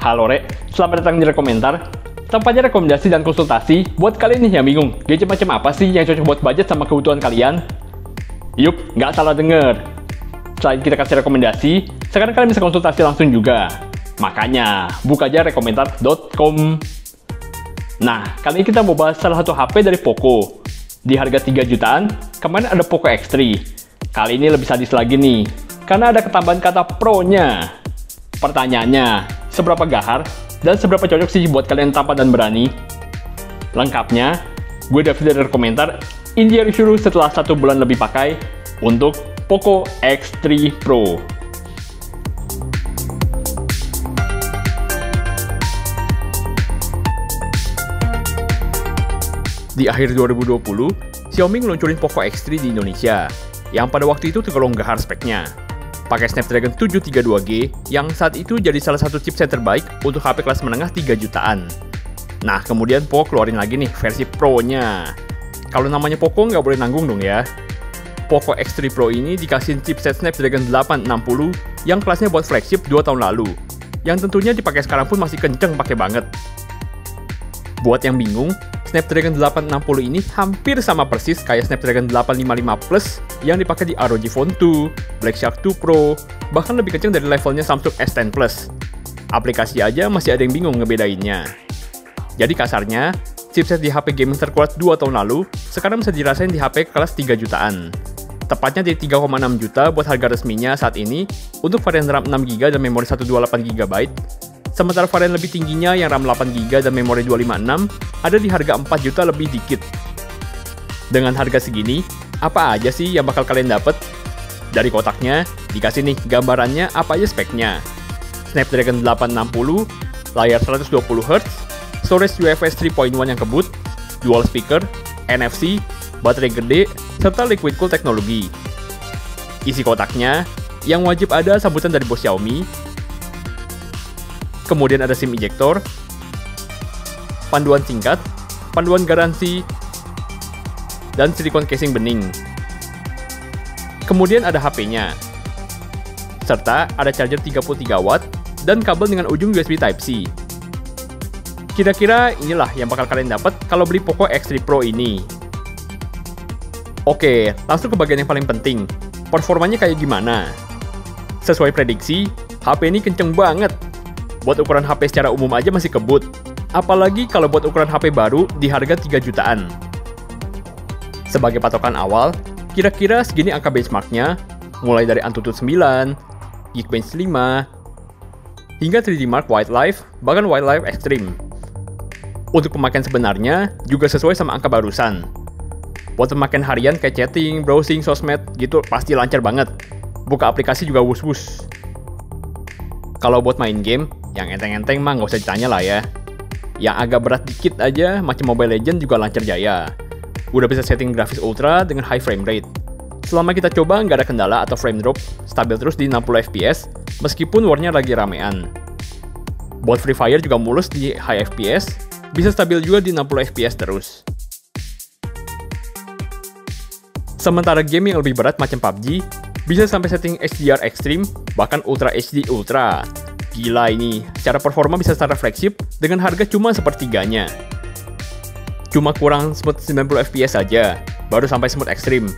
Halo Rek, selamat datang di Rekomentar. Tempatnya rekomendasi dan konsultasi buat kalian nih yang bingung, gadget macam apa sih yang cocok buat budget sama kebutuhan kalian? Yup, nggak salah denger. Selain kita kasih rekomendasi, sekarang kalian bisa konsultasi langsung juga. Makanya, buka aja rekomentar.com. Nah, kali ini kita mau bahas salah satu HP dari Poco. Di harga 3 jutaan, kemarin ada Poco X3. Kali ini lebih sadis lagi nih, karena ada ketambahan kata Pro-nya. Pertanyaannya, seberapa gahar dan seberapa cocok sih buat kalian tampan dan berani? Lengkapnya, gue David dari Rekomentar. Ini review setelah 1 bulan lebih pakai untuk Poco X3 Pro. Di akhir 2020, Xiaomi ngeluncurin Poco X3 di Indonesia, yang pada waktu itu tergolong gahar speknya. Pakai Snapdragon 732G, yang saat itu jadi salah satu chipset terbaik untuk HP kelas menengah 3 jutaan. Nah, kemudian Poco keluarin lagi nih versi Pro-nya. Kalau namanya Poco nggak boleh nanggung dong ya. Poco X3 Pro ini dikasih chipset Snapdragon 860 yang kelasnya buat flagship 2 tahun lalu, yang tentunya dipakai sekarang pun masih kenceng pakai banget. Buat yang bingung, Snapdragon 860 ini hampir sama persis kayak Snapdragon 855 Plus yang dipakai di ROG Phone 2, Black Shark 2 Pro, bahkan lebih kenceng dari levelnya Samsung S10 Plus. Aplikasi aja masih ada yang bingung ngebedainnya. Jadi kasarnya, chipset di HP gaming terkuat 2 tahun lalu, sekarang bisa dirasain di HP kelas 3 jutaan. Tepatnya di 3,6 juta buat harga resminya saat ini, untuk varian RAM 6GB dan memori 128GB, sementara varian lebih tingginya yang RAM 8GB dan memori 256 ada di harga 4 juta lebih dikit. Dengan harga segini, apa aja sih yang bakal kalian dapet? Dari kotaknya, dikasih nih gambarannya apa aja speknya. Snapdragon 860, layar 120Hz, storage UFS 3.1 yang kebut, dual speaker, NFC, baterai gede, serta liquid cool teknologi. Isi kotaknya, yang wajib ada sambutan dari bos Xiaomi, kemudian ada SIM ejector, panduan singkat, panduan garansi, dan silikon casing bening. Kemudian ada HP-nya, serta ada charger 33 watt dan kabel dengan ujung USB Type-C. Kira-kira inilah yang bakal kalian dapat kalau beli Poco X3 Pro ini. Oke, langsung ke bagian yang paling penting. Performanya kayak gimana? Sesuai prediksi, HP ini kenceng banget. Buat ukuran HP secara umum aja masih kebut. Apalagi kalau buat ukuran HP baru di harga 3 jutaan. Sebagai patokan awal, kira-kira segini angka benchmarknya, mulai dari Antutu 9, Geekbench 5, hingga 3D Mark Wildlife, bahkan Wildlife Extreme. Untuk pemakaian sebenarnya, juga sesuai sama angka barusan. Buat pemakaian harian kayak chatting, browsing, sosmed, gitu pasti lancar banget. Buka aplikasi juga wus-wus. Kalau buat main game, yang enteng-enteng mah nggak usah ditanya lah ya. Yang agak berat dikit aja, macam Mobile Legends juga lancar jaya. Udah bisa setting grafis ultra dengan high frame rate. Selama kita coba nggak ada kendala atau frame drop, stabil terus di 60 fps, meskipun warnya lagi ramean. Buat Free Fire juga mulus di high fps, bisa stabil juga di 60 fps terus. Sementara game yang lebih berat macam PUBG, bisa sampai setting HDR Extreme, bahkan Ultra HD Ultra. Gila ini, secara performa bisa secara flagship dengan harga cuma sepertiganya. Cuma kurang smooth 90 fps aja, baru sampai smooth Extreme.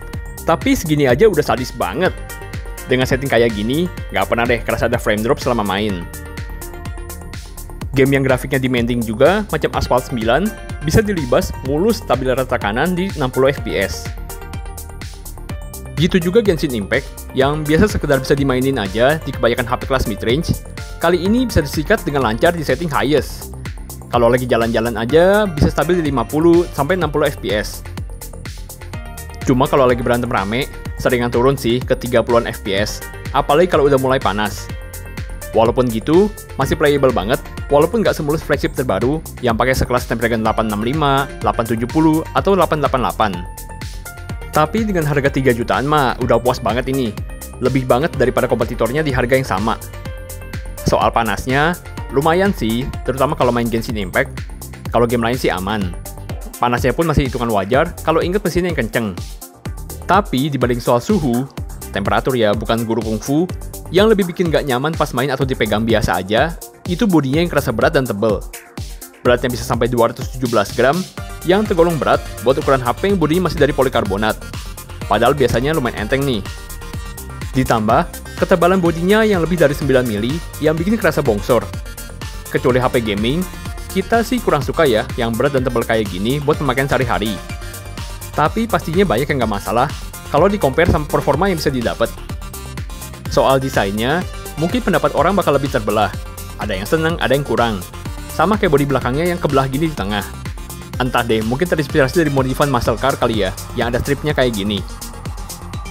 Tapi segini aja udah sadis banget. Dengan setting kayak gini, nggak pernah deh kerasa ada frame drop selama main. Game yang grafiknya demanding juga, macam Asphalt 9, bisa dilibas mulus stabil rata kanan di 60 fps. Gitu juga Genshin Impact, yang biasa sekedar bisa dimainin aja di kebanyakan HP kelas mid-range, kali ini bisa disikat dengan lancar di setting highest. Kalau lagi jalan-jalan aja, bisa stabil di 50-60 fps. Cuma kalau lagi berantem rame, seringan turun sih ke 30-an fps, apalagi kalau udah mulai panas. Walaupun gitu, masih playable banget, walaupun nggak semulus flagship terbaru yang pakai sekelas Snapdragon 865, 870, atau 888. Tapi dengan harga 3 jutaan mah udah puas banget ini. Lebih banget daripada kompetitornya di harga yang sama. Soal panasnya, lumayan sih, terutama kalau main Genshin Impact. Kalau game lain sih aman. Panasnya pun masih hitungan wajar kalau inget mesinnya yang kenceng. Tapi dibanding soal suhu, temperatur ya bukan guru kungfu, yang lebih bikin gak nyaman pas main atau dipegang biasa aja, itu bodinya yang kerasa berat dan tebal. Beratnya bisa sampai 217 gram, yang tergolong berat buat ukuran HP yang bodinya masih dari polikarbonat. Padahal biasanya lumayan enteng nih. Ditambah, ketebalan bodinya yang lebih dari 9 mili yang bikin kerasa bongsor. Kecuali HP gaming, kita sih kurang suka ya yang berat dan tebal kayak gini buat pemakaian sehari-hari. Tapi pastinya banyak yang nggak masalah kalau di-compare sama performa yang bisa didapat. Soal desainnya, mungkin pendapat orang bakal lebih terbelah. Ada yang seneng, ada yang kurang. Sama kayak bodi belakangnya yang kebelah gini di tengah. Entah deh, mungkin terinspirasi dari modifan muscle car kali ya, yang ada stripnya kayak gini.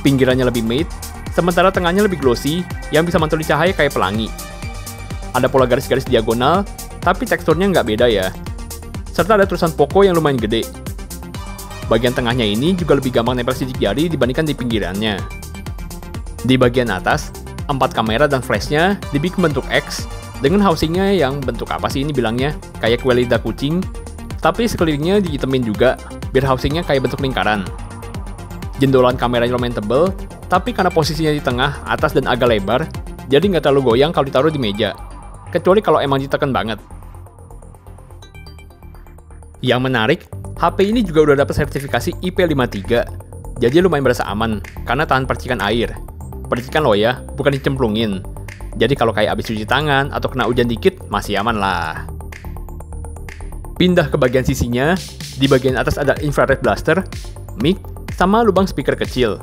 Pinggirannya lebih matte, sementara tengahnya lebih glossy, yang bisa mantuli cahaya kayak pelangi. Ada pola garis-garis diagonal, tapi teksturnya nggak beda ya. Serta ada tulisan Poco yang lumayan gede. Bagian tengahnya ini juga lebih gampang nempel sidik jari dibandingkan di pinggirannya. Di bagian atas, 4 kamera dan flashnya dibikin bentuk X, dengan housingnya yang bentuk apa sih ini bilangnya? Kayak kue lidah kucing, tapi sekelilingnya dihitemin juga, biar housingnya kayak bentuk lingkaran. Jendolan kameranya lumayan tebel, tapi karena posisinya di tengah, atas, dan agak lebar, jadi nggak terlalu goyang kalau ditaruh di meja. Kecuali kalau emang ditekan banget. Yang menarik, HP ini juga udah dapat sertifikasi IP53, jadi lumayan berasa aman, karena tahan percikan air. Percikan loh ya, bukan dicemplungin. Jadi kalau kayak abis cuci tangan atau kena hujan dikit, masih aman lah. Pindah ke bagian sisinya, di bagian atas ada infrared blaster, mic, sama lubang speaker kecil.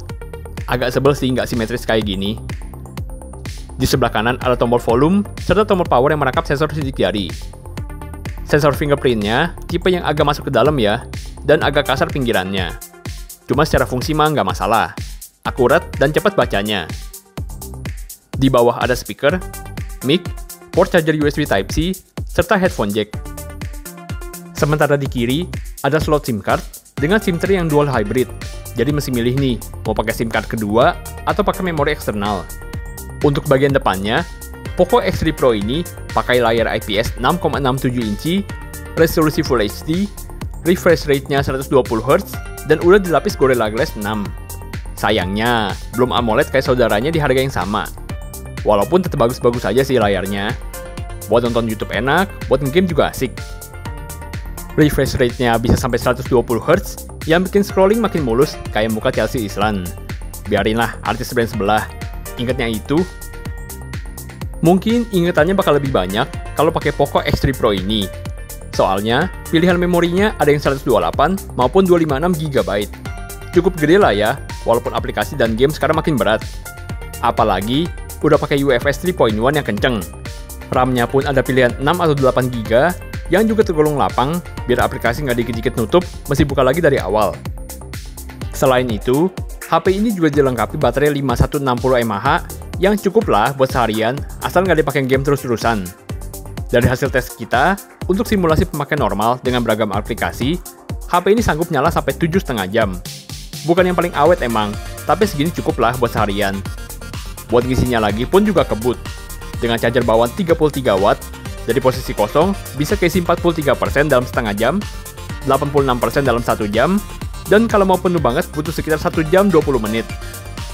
Agak sebel sih nggak simetris kayak gini. Di sebelah kanan ada tombol volume, serta tombol power yang merangkap sensor sidik jari. Sensor fingerprintnya tipe yang agak masuk ke dalam ya, dan agak kasar pinggirannya. Cuma secara fungsi mah nggak masalah, akurat dan cepat bacanya. Di bawah ada speaker, mic, port charger USB Type-C, serta headphone jack. Sementara di kiri, ada slot SIM card dengan SIM tray yang dual hybrid. Jadi mesti milih nih, mau pakai SIM card kedua atau pakai memori eksternal. Untuk bagian depannya, Poco X3 Pro ini pakai layar IPS 6,67 inci, resolusi Full HD, refresh rate-nya 120Hz, dan udah dilapis Gorilla Glass 6. Sayangnya, belum AMOLED kayak saudaranya di harga yang sama. Walaupun tetap bagus-bagus aja sih layarnya. Buat nonton YouTube enak, buat game juga asik. Refresh rate-nya bisa sampai 120Hz, yang bikin scrolling makin mulus kayak muka Chelsea Islan. Biarinlah artis brand sebelah. Ingatnya itu. Mungkin ingetannya bakal lebih banyak kalau pakai Poco X3 Pro ini. Soalnya, pilihan memorinya ada yang 128 maupun 256GB. Cukup gede lah ya, walaupun aplikasi dan game sekarang makin berat. Apalagi, udah pakai UFS 3.1 yang kenceng. RAM-nya pun ada pilihan 6 atau 8GB, yang juga tergolong lapang, biar aplikasi nggak dikit-dikit nutup, mesti buka lagi dari awal. Selain itu, HP ini juga dilengkapi baterai 5160 mAh, yang cukup lah buat seharian, asal nggak dipakai game terus-terusan. Dari hasil tes kita, untuk simulasi pemakaian normal dengan beragam aplikasi, HP ini sanggup nyala sampai 7,5 jam. Bukan yang paling awet emang, tapi segini cukup lah buat seharian. Buat ngisinya lagi pun juga kebut. Dengan charger bawaan 33 watt, dari posisi kosong bisa keisi 43% dalam setengah jam, 86% dalam 1 jam, dan kalau mau penuh banget butuh sekitar 1 jam 20 menit.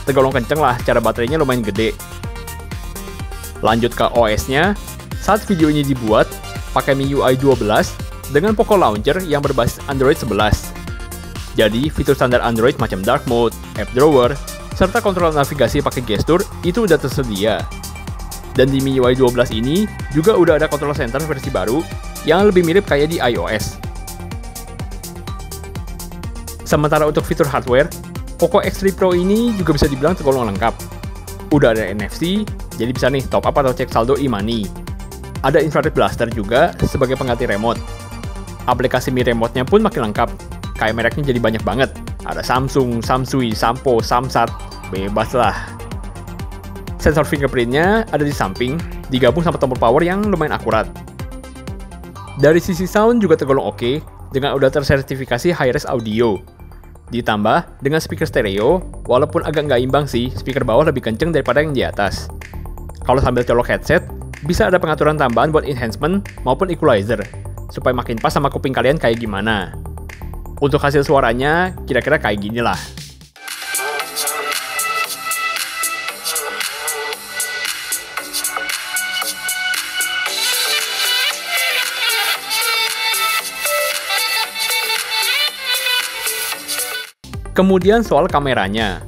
Tergolong kenceng lah, cara baterainya lumayan gede. Lanjut ke OS-nya, saat video ini dibuat, pakai MIUI 12 dengan Poco Launcher yang berbasis Android 11. Jadi, fitur standar Android macam Dark Mode, App Drawer, serta kontrol navigasi pakai gestur itu udah tersedia. Dan di MIUI 12 ini juga udah ada control center versi baru yang lebih mirip kayak di iOS. Sementara untuk fitur hardware, Poco X3 Pro ini juga bisa dibilang tergolong lengkap. Udah ada NFC, jadi bisa nih top up atau cek saldo e-money. Ada infrared blaster juga sebagai pengganti remote. Aplikasi Mi Remote-nya pun makin lengkap. Kayak mereknya jadi banyak banget. Ada Samsung, Samsui, Sampo, Samsat, bebas lah. Sensor fingerprint-nya ada di samping, digabung sama tombol power yang lumayan akurat. Dari sisi sound juga tergolong oke, dengan udah tersertifikasi high-res audio. Ditambah dengan speaker stereo, walaupun agak nggak imbang sih, speaker bawah lebih kenceng daripada yang di atas. Kalau sambil colok headset, bisa ada pengaturan tambahan buat enhancement maupun equalizer, supaya makin pas sama kuping kalian kayak gimana. Untuk hasil suaranya, kira-kira kayak gini lah. Kemudian soal kameranya.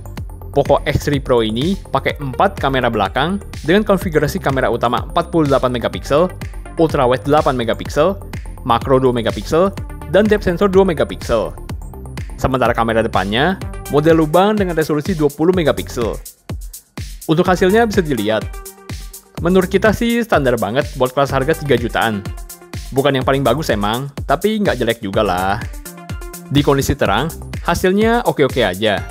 Poco X3 Pro ini pakai 4 kamera belakang dengan konfigurasi kamera utama 48 megapiksel, ultrawide 8 megapiksel, makro 2 megapiksel, dan depth sensor 2 megapiksel. Sementara kamera depannya, model lubang dengan resolusi 20 megapiksel. Untuk hasilnya bisa dilihat. Menurut kita sih standar banget buat kelas harga 3 jutaan. Bukan yang paling bagus emang, tapi nggak jelek juga lah. Di kondisi terang, hasilnya oke-oke aja.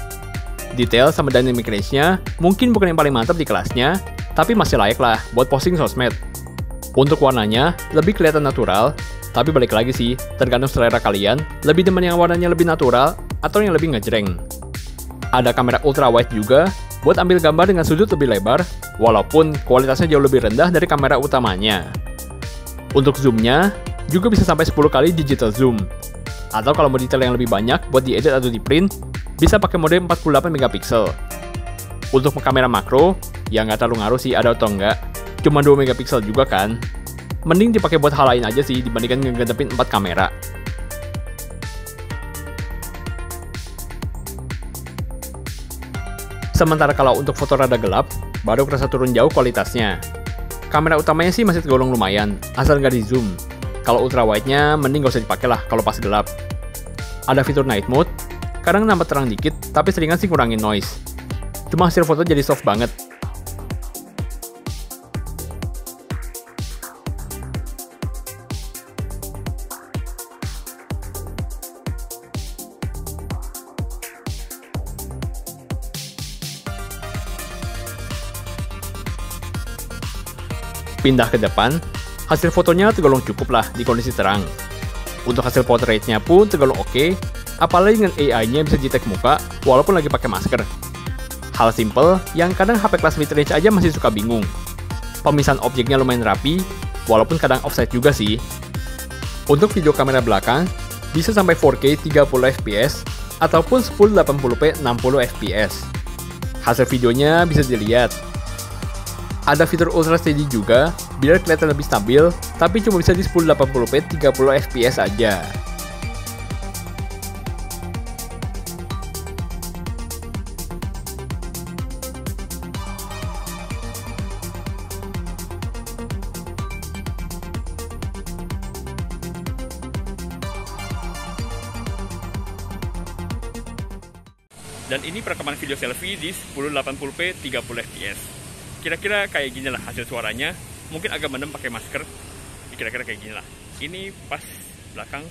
Detail sama dynamic range-nya mungkin bukan yang paling mantap di kelasnya, tapi masih layak lah buat posting sosmed. Untuk warnanya, lebih kelihatan natural, tapi balik lagi sih, tergantung selera kalian, lebih demen yang warnanya lebih natural atau yang lebih ngejreng. Ada kamera ultrawide juga, buat ambil gambar dengan sudut lebih lebar, walaupun kualitasnya jauh lebih rendah dari kamera utamanya. Untuk zoom-nya, juga bisa sampai 10 kali digital zoom. Atau kalau mau detail yang lebih banyak buat diedit atau di print, bisa pakai mode 48 megapiksel. Untuk kamera makro, ya nggak terlalu ngaruh sih ada atau enggak, cuma 2 megapiksel juga kan. Mending dipakai buat hal lain aja sih dibandingkan ngegantepin 4 kamera. Sementara kalau untuk foto rada gelap, baru kerasa turun jauh kualitasnya. Kamera utamanya sih masih tergolong lumayan, asal nggak di zoom. Kalau ultrawide-nya mending nggak usah dipakai lah kalau pas gelap. Ada fitur night mode, kadang nambah terang dikit, tapi seringan sih kurangin noise. Cuma hasil foto jadi soft banget. Pindah ke depan, hasil fotonya tergolong cukup lah di kondisi terang. Untuk hasil portraitnya pun tergolong oke, apalagi dengan AI-nya bisa detek muka walaupun lagi pakai masker. Hal simple yang kadang HP kelas mid-range aja masih suka bingung. Pemisahan objeknya lumayan rapi, walaupun kadang offset juga sih. Untuk video kamera belakang, bisa sampai 4K 30 fps ataupun 1080p 60 fps. Hasil videonya bisa dilihat. Ada fitur Ultra Steady juga, biar kelihatan lebih stabil, tapi cuma bisa di 1080p 30 fps aja. Dan ini perekaman video selfie di 1080p 30 fps. Kira-kira kayak gini lah hasil suaranya. Mungkin agak mendem pakai masker. Kira-kira kayak gini lah. Ini pas belakang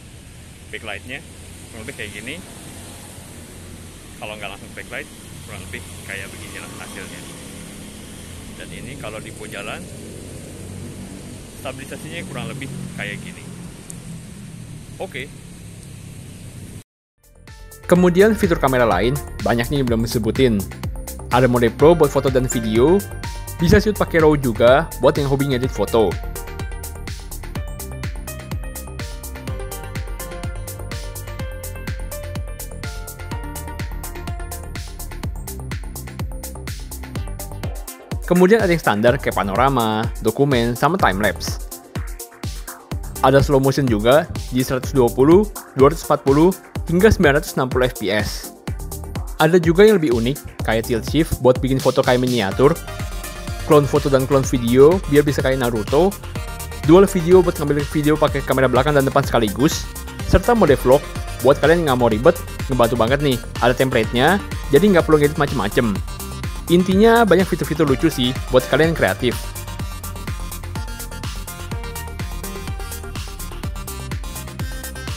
backlightnya kurang lebih kayak gini. Kalau nggak langsung backlight kurang lebih kayak begini lah hasilnya. Dan ini kalau di jalan stabilisasinya kurang lebih kayak gini. Oke. Kemudian fitur kamera lain banyak nih yang belum disebutin. Ada mode Pro buat foto dan video. Bisa shoot pakai RAW juga buat yang hobi ngedit foto. Kemudian ada yang standar kayak panorama, dokumen, sama timelapse. Ada slow motion juga di 120, 240, hingga 960 fps. Ada juga yang lebih unik kayak tilt shift buat bikin foto kayak miniatur, clone foto dan clone video biar bisa kayak Naruto, dual video buat ngambil video pakai kamera belakang dan depan sekaligus, serta mode vlog buat kalian yang nggak mau ribet, ngebantu banget nih, ada template-nya, jadi nggak perlu ngedit macem-macem. Intinya banyak fitur-fitur lucu sih buat kalian yang kreatif.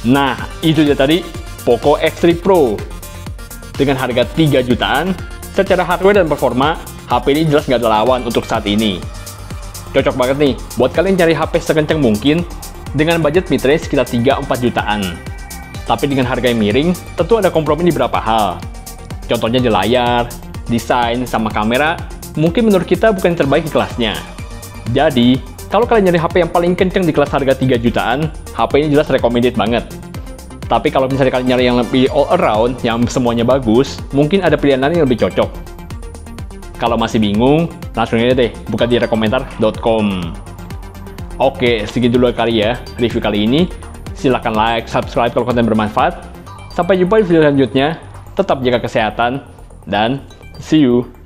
Nah, itu dia tadi Poco X3 Pro. Dengan harga 3 jutaan, secara hardware dan performa, HP ini jelas nggak ada lawan untuk saat ini. Cocok banget nih buat kalian cari HP sekencang mungkin dengan budget mid-range sekitar 3-4 jutaan. Tapi dengan harga yang miring, tentu ada kompromi di beberapa hal. Contohnya di layar, desain, sama kamera, mungkin menurut kita bukan yang terbaik di kelasnya. Jadi, kalau kalian nyari HP yang paling kenceng di kelas harga 3 jutaan, HP ini jelas recommended banget. Tapi kalau misalnya kalian nyari yang lebih all around, yang semuanya bagus, mungkin ada pilihan lain yang lebih cocok. Kalau masih bingung, langsung aja deh buka di rekomentar.com. Oke, segitu dulu kali ya review kali ini. Silahkan like, subscribe kalau konten bermanfaat. Sampai jumpa di video selanjutnya. tetap jaga kesehatan, dan see you!